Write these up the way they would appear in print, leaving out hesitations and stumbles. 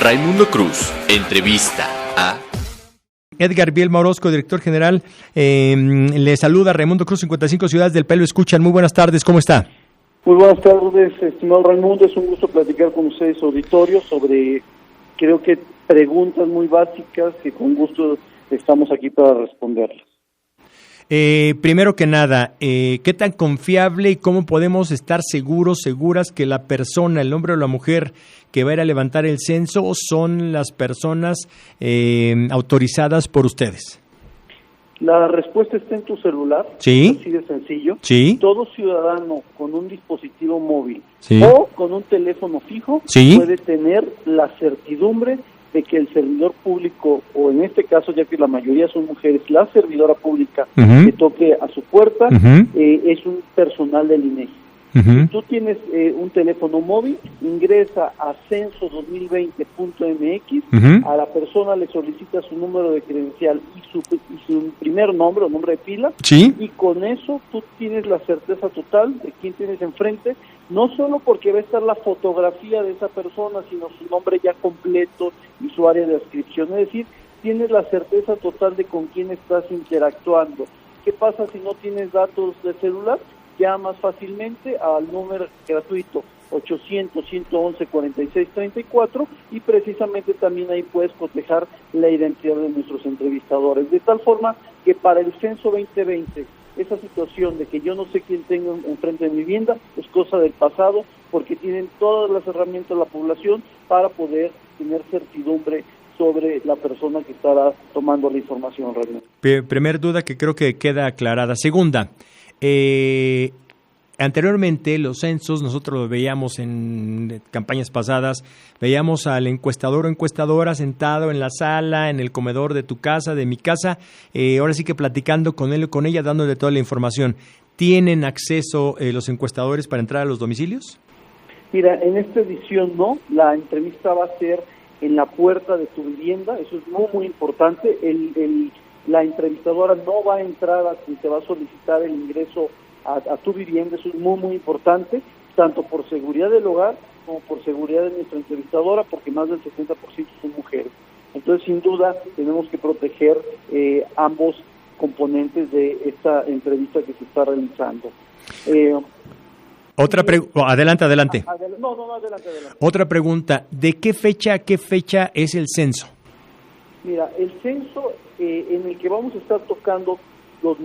Raimundo Cruz, entrevista a... Edgar Bielma Orozco, director general, le saluda Raimundo Cruz, 55 ciudades del país lo escuchan. Muy buenas tardes, ¿cómo está? Muy buenas tardes, estimado Raimundo, es un gusto platicar con ustedes, auditorio, sobre, creo que preguntas muy básicas que con gusto estamos aquí para responderlas. Primero que nada, ¿qué tan confiable y cómo podemos estar seguras que la persona, el hombre o la mujer que va a ir a levantar el censo son las personas autorizadas por ustedes? La respuesta está en tu celular, ¿Sí? Así de sencillo. ¿Sí? Todo ciudadano con un dispositivo móvil ¿Sí? o con un teléfono fijo ¿Sí? puede tener la certidumbre de que el servidor público, o en este caso, ya que la mayoría son mujeres, la servidora pública que toque a su puerta, es un personal del INEGI. Si tú tienes un teléfono móvil, ingresa a censo2020.mx, a la persona le solicita su número de credencial y su primer nombre o nombre de pila, ¿Sí? y con eso tú tienes la certeza total de quién tienes enfrente, no solo porque va a estar la fotografía de esa persona, sino su nombre ya completo y su área de adscripción, es decir, tienes la certeza total de con quién estás interactuando. ¿Qué pasa si no tienes datos de celular? Llamas fácilmente al número gratuito 800-111-4634 y precisamente también ahí puedes cotejar la identidad de nuestros entrevistadores, de tal forma que para el censo 2020 esa situación de que yo no sé quién tengo enfrente de mi vivienda es cosa del pasado, porque tienen todas las herramientas la población para poder tener certidumbre sobre la persona que estará tomando la información realmente. Primer duda que creo que queda aclarada. Segunda, anteriormente los censos, nosotros lo veíamos en campañas pasadas, veíamos al encuestador o encuestadora sentado en la sala, en el comedor de tu casa, de mi casa, ahora sí que platicando con él o con ella, dándole toda la información. ¿Tienen acceso los encuestadores para entrar a los domicilios? Mira, en esta edición no, la entrevista va a ser en la puerta de tu vivienda, eso es muy, muy importante. La entrevistadora no va a entrar y te va a solicitar el ingreso a tu vivienda, eso es muy, muy importante, tanto por seguridad del hogar como por seguridad de nuestra entrevistadora, porque más del 70% son mujeres. Entonces, sin duda, tenemos que proteger ambos componentes de esta entrevista que se está realizando. Adelante. Adelante. Otra pregunta, ¿de qué fecha a qué fecha es el censo? Mira, el censo en el que vamos a estar tocando los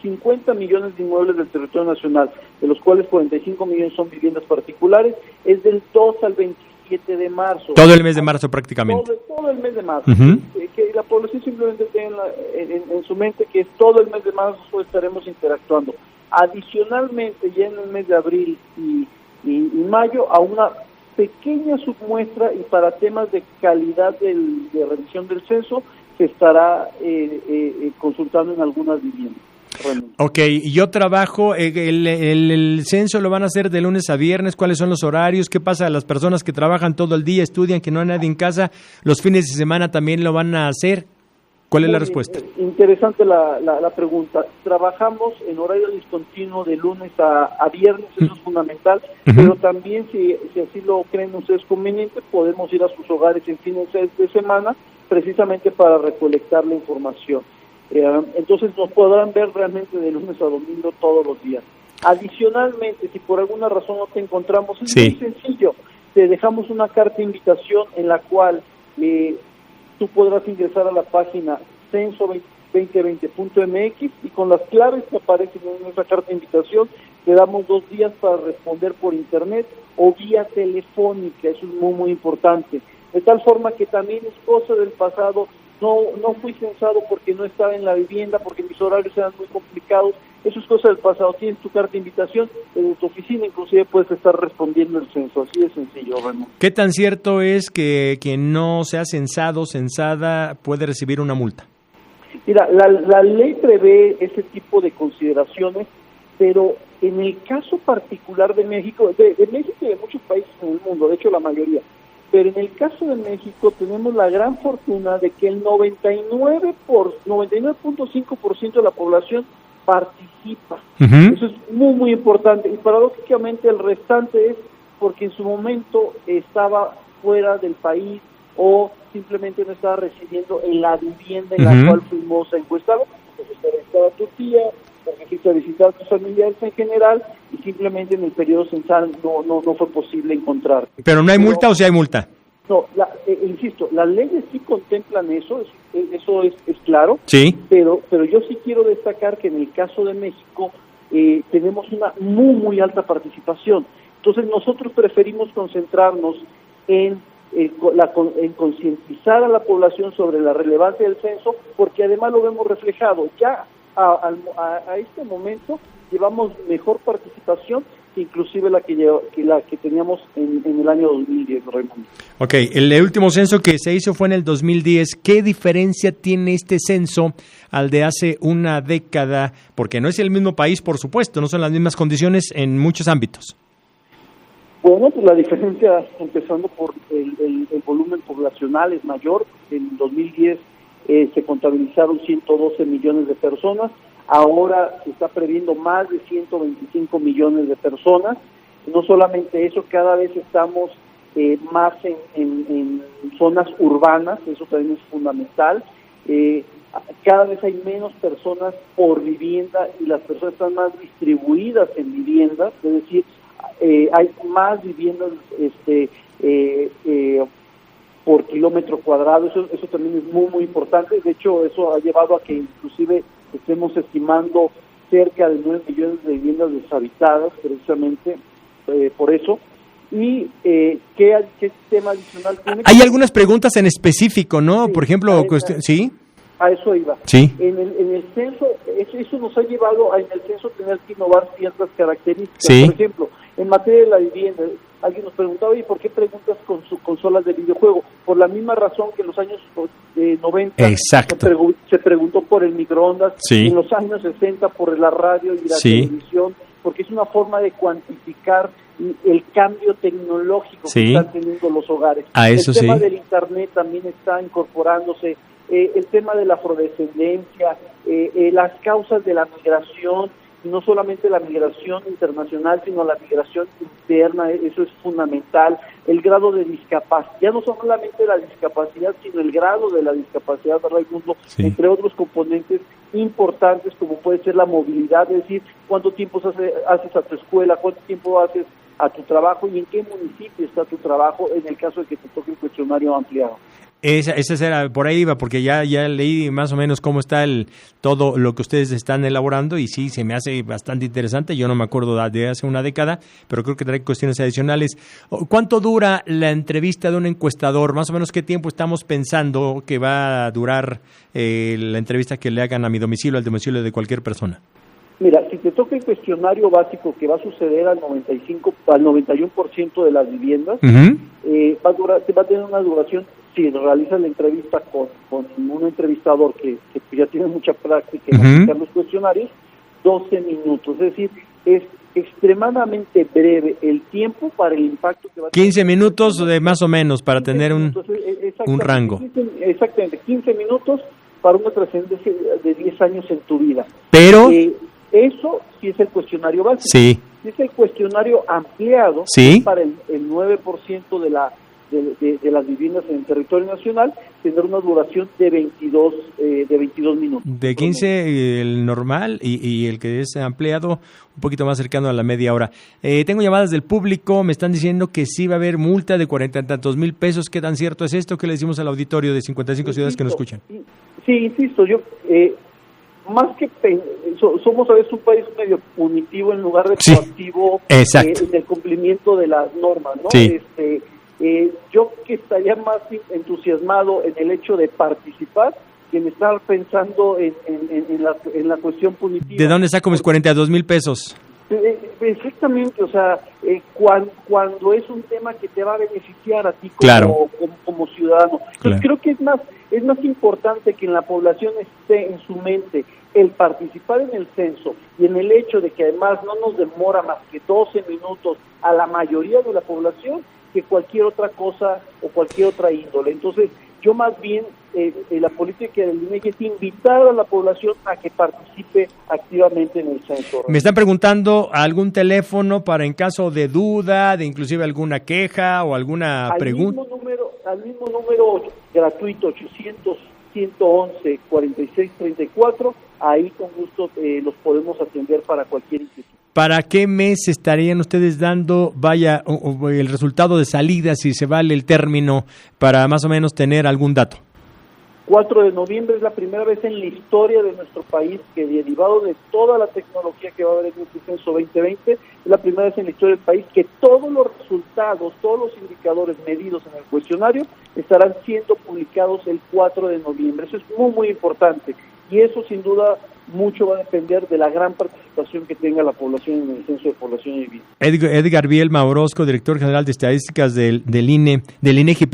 50 millones de inmuebles del territorio nacional, de los cuales 45 millones son viviendas particulares, es del 2 al 27 de marzo. Todo el mes de marzo prácticamente. Todo el mes de marzo. Que la población simplemente tenga en su mente que es todo el mes de marzo estaremos interactuando. Adicionalmente, ya en el mes de abril y mayo, a una pequeña submuestra y para temas de calidad de revisión del censo, se estará consultando en algunas viviendas. Realmente. Ok, yo trabajo, el censo lo van a hacer de lunes a viernes, ¿cuáles son los horarios? ¿Qué pasa a las personas que trabajan todo el día, estudian, que no hay nadie en casa? ¿Los fines de semana también lo van a hacer? ¿Cuál es la respuesta? Interesante la pregunta. Trabajamos en horario discontinuo de lunes a viernes, eso es fundamental, pero también si así lo creen ustedes conveniente, podemos ir a sus hogares en fines de semana, precisamente para recolectar la información. Entonces nos podrán ver realmente de lunes a domingo todos los días. Adicionalmente, si por alguna razón no te encontramos, es muy sencillo. Te dejamos una carta de invitación en la cual tú podrás ingresar a la página censo2020.mx y con las claves que aparecen en nuestra carta de invitación te damos 2 días para responder por internet o vía telefónica, eso es muy, muy importante. De tal forma que también es cosa del pasado, no fui censado porque no estaba en la vivienda, porque mis horarios eran muy complicados, eso es cosa del pasado. Tienes tu carta de invitación, en tu oficina inclusive puedes estar respondiendo el censo, así de sencillo, Remo. ¿Qué tan cierto es que quien no sea censado, censada, puede recibir una multa? Mira, la ley prevé ese tipo de consideraciones, pero en el caso particular de México, de México y de muchos países en el mundo, de hecho la mayoría, pero en el caso de México tenemos la gran fortuna de que el 99.5% de la población participa. Eso es muy, muy importante. Y paradójicamente el restante es porque en su momento estaba fuera del país o simplemente no estaba residiendo en la vivienda en la cual fuimos a encuestar, porque fuiste a visitar a tu tía, porque fuiste a visitar a tus familiares en general, y simplemente en el periodo censal no fue posible encontrar. ¿Pero no hay multa o sí hay multa? No, insisto, las leyes sí contemplan eso es claro, sí, pero yo sí quiero destacar que en el caso de México tenemos una muy alta participación. Entonces nosotros preferimos concentrarnos en concientizar a la población sobre la relevancia del censo, porque además lo vemos reflejado. Ya a este momento llevamos mejor participación que inclusive la que teníamos en el año 2010, Raimundo. Ok, el último censo que se hizo fue en el 2010. ¿Qué diferencia tiene este censo al de hace una década? Porque no es el mismo país, por supuesto, no son las mismas condiciones en muchos ámbitos. Bueno, pues la diferencia, empezando por el volumen poblacional, es mayor. En 2010 se contabilizaron 112 millones de personas. Ahora se está previendo más de 125 millones de personas. No solamente eso, cada vez estamos más en zonas urbanas, eso también es fundamental. Cada vez hay menos personas por vivienda y las personas están más distribuidas en viviendas, es decir, hay más viviendas por kilómetro cuadrado. Eso también es muy importante. De hecho, eso ha llevado a que inclusive estemos estimando cerca de 9 millones de viviendas deshabitadas, precisamente por eso. ¿Y qué tema adicional tiene? Hay algunas preguntas en específico, ¿no? Sí, por ejemplo, ¿sí? A eso iba. Sí. En el censo, eso nos ha llevado en el censo tener que innovar ciertas características. Sí. Por ejemplo, en materia de la vivienda, alguien nos preguntaba, ¿y por qué preguntas con sus consolas de videojuego? Por la misma razón que en los años 90 se preguntó por el microondas, sí. En los años 60 por la radio y la sí. televisión, porque es una forma de cuantificar el cambio tecnológico sí. que están teniendo los hogares. El tema sí. del Internet también está incorporándose. El tema de la afrodescendencia, las causas de la migración, no solamente la migración internacional, sino la migración interna, eso es fundamental. El grado de discapacidad, ya no solamente la discapacidad, sino el grado de la discapacidad, Raimundo, sí. Entre otros componentes importantes como puede ser la movilidad, es decir, cuánto tiempo haces a tu escuela, cuánto tiempo haces a tu trabajo y en qué municipio está tu trabajo en el caso de que te toque un cuestionario ampliado. Esa era, por ahí iba, porque ya leí más o menos cómo está todo lo que ustedes están elaborando y sí, se me hace bastante interesante. Yo no me acuerdo de hace una década, pero creo que trae cuestiones adicionales. ¿Cuánto dura la entrevista de un encuestador? Más o menos, ¿qué tiempo estamos pensando que va a durar la entrevista que le hagan a mi domicilio, al domicilio de cualquier persona? Mira, si te toca el cuestionario básico que va a suceder al 91% de las viviendas, va a tener una duración, si realizas la entrevista con un entrevistador que ya tiene mucha práctica en aplicar los cuestionarios, 12 minutos. Es decir, es extremadamente breve el tiempo para el impacto que va a tener. 15 minutos de más o menos para tener un rango. Exactamente, 15 minutos para una trascendencia de 10 años en tu vida. Pero eso sí es el cuestionario básico. Sí. Si es el cuestionario ampliado, sí. Para el 9% de las viviendas en el territorio nacional, tendrá una duración de 22 minutos. De 15 el normal y el que es ampliado un poquito más cercano a la media hora. Tengo llamadas del público, me están diciendo que sí va a haber multa de 40 y tantos mil pesos. ¿Qué tan cierto es esto? ¿Qué le decimos al auditorio de 55 ciudades que nos escuchan? Sí, insisto, yo más que somos a veces un país medio punitivo en lugar de proactivo en el cumplimiento de las normas, ¿no? Sí. Yo que estaría más entusiasmado en el hecho de participar que en estar pensando en la cuestión punitiva. ¿De dónde saco mis 42 mil pesos? Exactamente, o sea, cuando es un tema que te va a beneficiar a ti como ciudadano. Entonces, creo que es más importante que en la población esté en su mente el participar en el censo y en el hecho de que además no nos demora más que 12 minutos a la mayoría de la población que cualquier otra cosa o cualquier otra índole. Entonces, Yo más bien, la política del INEGI es invitar a la población a que participe activamente en el censo. Me están preguntando algún teléfono para en caso de duda, de inclusive alguna queja o alguna pregunta. Al mismo número gratuito, 800-111-4634, ahí con gusto los podemos atender para cualquier inquietud. ¿Para qué mes estarían ustedes dando, el resultado de salida, si se vale el término, para más o menos tener algún dato? 4 de noviembre es la primera vez en la historia de nuestro país que, derivado de toda la tecnología que va a haber en este censo 2020, es la primera vez en la historia del país que todos los resultados, todos los indicadores medidos en el cuestionario estarán siendo publicados el 4 de noviembre. Eso es muy, muy importante. Y eso, sin duda, mucho va a depender de la gran participación que tenga la población en el Censo de Población y Vivienda. Edgar Bielma Orozco, director general de Estadísticas del INEGI,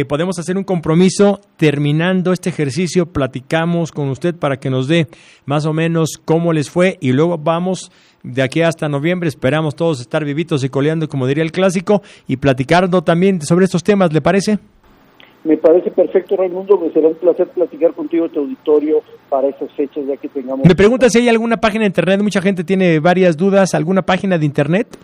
podemos hacer un compromiso. Terminando este ejercicio, platicamos con usted para que nos dé más o menos cómo les fue y luego vamos de aquí hasta noviembre. Esperamos todos estar vivitos y coleando, como diría el clásico, y platicando también sobre estos temas, ¿le parece? Me parece perfecto, Raimundo. Me será un placer platicar contigo, tu auditorio, para esas fechas, ya que tengamos... Me pregunta si hay alguna página de internet. Mucha gente tiene varias dudas. ¿Alguna página de internet?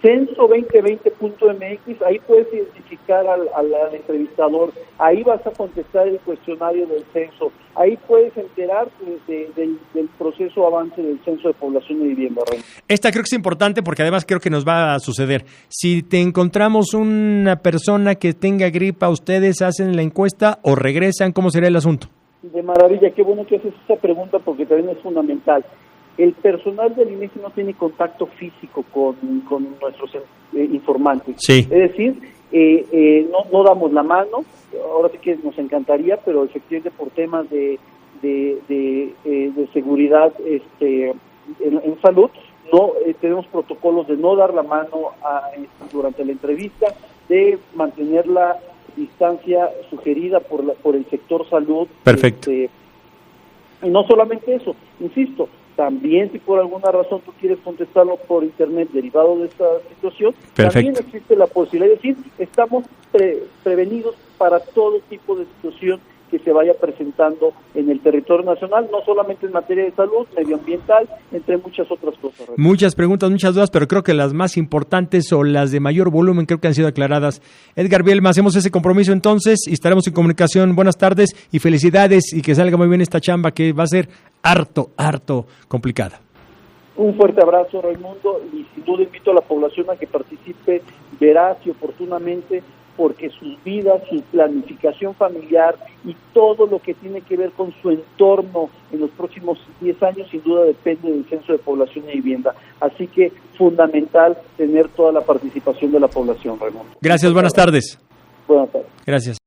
Censo2020.mx, ahí puedes identificar al entrevistador, ahí vas a contestar el cuestionario del censo, ahí puedes enterarte del proceso avance del Censo de Población y Vivienda. Esta creo que es importante porque además creo que nos va a suceder. Si te encontramos una persona que tenga gripa, ¿ustedes hacen la encuesta o regresan? ¿Cómo será el asunto? De maravilla, qué bueno que haces esa pregunta porque también es fundamental. El personal del INEGI no tiene contacto físico con nuestros informantes. Sí. Es decir, no damos la mano. Ahora sí que nos encantaría, pero efectivamente por temas de seguridad en salud, no tenemos protocolos de no dar la mano durante la entrevista, de mantener la distancia sugerida por el sector salud. Perfecto. Y no solamente eso, insisto, también si por alguna razón tú quieres contestarlo por internet derivado de esta situación, perfecto, también existe la posibilidad de decir, estamos prevenidos para todo tipo de situación que se vaya presentando en el territorio nacional, no solamente en materia de salud, medioambiental, entre muchas otras cosas. Muchas preguntas, muchas dudas, pero creo que las más importantes o las de mayor volumen creo que han sido aclaradas. Edgar Bielma, hacemos ese compromiso entonces y estaremos en comunicación. Buenas tardes y felicidades y que salga muy bien esta chamba que va a ser harto complicada. Un fuerte abrazo, Raimundo, y sin duda invito a la población a que participe veraz y oportunamente, porque sus vidas, su planificación familiar y todo lo que tiene que ver con su entorno en los próximos 10 años, sin duda depende del Censo de Población y Vivienda. Así que fundamental tener toda la participación de la población, Raimundo. Gracias, buenas tardes. Buenas tardes. Gracias.